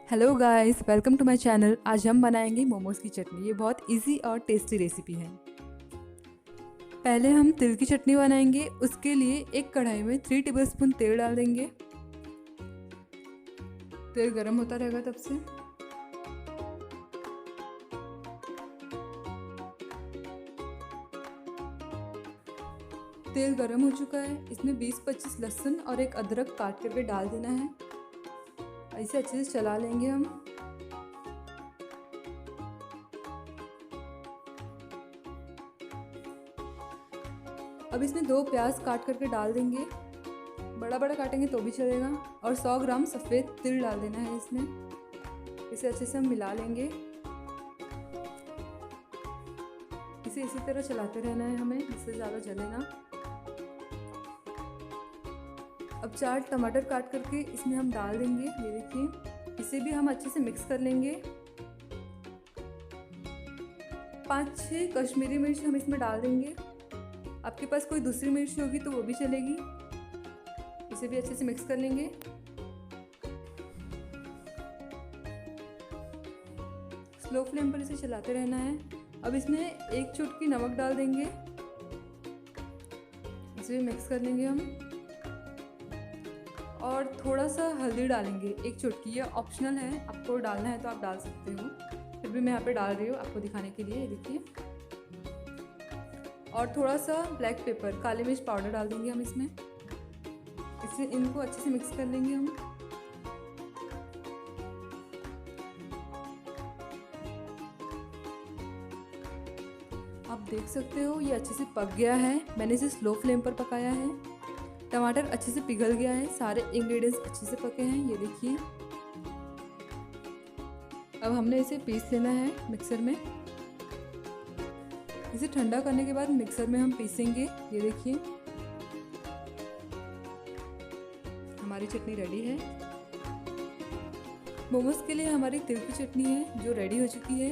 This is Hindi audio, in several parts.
Hello guys, welcome to my channel. आज हम बनाएंगे मोमोज़ की चटनी। ये बहुत इजी और टेस्टी रेसिपी है। पहले हम तिल की चटनी बनाएंगे। उसके लिए एक कढ़ाई में 3 टेबलस्पून तेल डाल देंगे। तेल गरम होता रहेगा तब से। तेल गरम हो चुका है। इसमें 20-25 लहसुन और एक अदरक काट करके डाल देना है। ऐसे अच्छे से चला लेंगे हम। अब इसमें 2 प्याज काट करके डाल देंगे। बड़ा बड़ा काटेंगे तो भी चलेगा। और 100 ग्राम सफ़ेद तिल डाल देना है इसमें। इसे अच्छे से हम मिला लेंगे। इसे इसी तरह चलाते रहना है हमें, इससे ज़्यादा जले ना। अब 4 टमाटर काट करके इसमें हम डाल देंगे। ये देखिए, इसे भी हम अच्छे से मिक्स कर लेंगे। 5-6 कश्मीरी मिर्च हम इसमें डाल देंगे। आपके पास कोई दूसरी मिर्च होगी तो वो भी चलेगी। इसे भी अच्छे से मिक्स कर लेंगे। स्लो फ्लेम पर इसे चलाते रहना है। अब इसमें 1 चुटकी नमक डाल देंगे। इसे भी मिक्स कर लेंगे हम। और थोड़ा सा हल्दी डालेंगे, 1 चुटकी। ये ऑप्शनल है, आपको डालना है तो आप डाल सकते हो, फिर भी मैं यहाँ पे डाल रही हूँ आपको दिखाने के लिए। देखिए, और थोड़ा सा ब्लैक पेपर, काली मिर्च पाउडर डाल देंगे हम इसमें। इसे इनको अच्छे से मिक्स कर लेंगे हम। आप देख सकते हो ये अच्छे से पक गया है। मैंने इसे स्लो फ्लेम पर पकाया है। टमाटर अच्छे से पिघल गया है, सारे इंग्रेडिएंट्स अच्छे से पके हैं। ये देखिए, अब हमने इसे पीस लेना है मिक्सर में। इसे ठंडा करने के बाद मिक्सर में हम पीसेंगे। ये देखिए, हमारी चटनी रेडी है। मोमोज के लिए हमारी तिल की चटनी है जो रेडी हो चुकी है।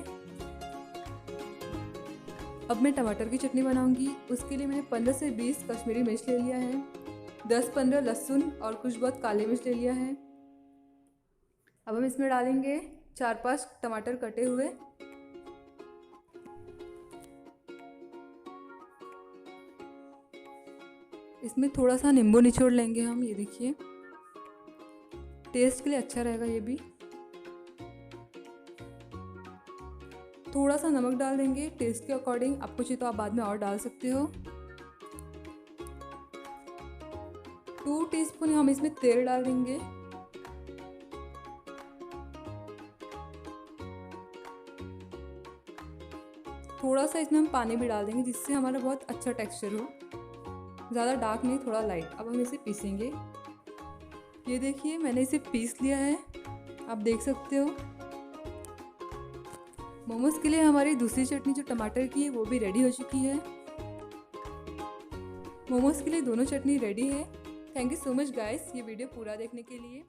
अब मैं टमाटर की चटनी बनाऊंगी। उसके लिए मैंने 15 से 20 कश्मीरी मिर्च ले लिया है, 10-15 लहसुन और कुछ बहुत काले मिर्च ले लिया है। अब हम इसमें डालेंगे 4-5 टमाटर कटे हुए। इसमें थोड़ा सा नींबू निचोड़ लेंगे हम। ये देखिए, टेस्ट के लिए अच्छा रहेगा ये भी। थोड़ा सा नमक डाल देंगे टेस्ट के अकॉर्डिंग। आपको चाहिए तो आप बाद में और डाल सकते हो। 2 टीस्पून हम इसमें तेल डाल देंगे। थोड़ा सा इसमें हम पानी भी डाल देंगे जिससे हमारा बहुत अच्छा टेक्सचर हो। ज़्यादा डार्क नहीं, थोड़ा लाइट। अब हम इसे पीसेंगे। ये देखिए, मैंने इसे पीस लिया है, आप देख सकते हो। मोमोज के लिए हमारी दूसरी चटनी जो टमाटर की है वो भी रेडी हो चुकी है। मोमोज के लिए दोनों चटनी रेडी है। Thank you so much guys ये वीडियो पूरा देखने के लिए।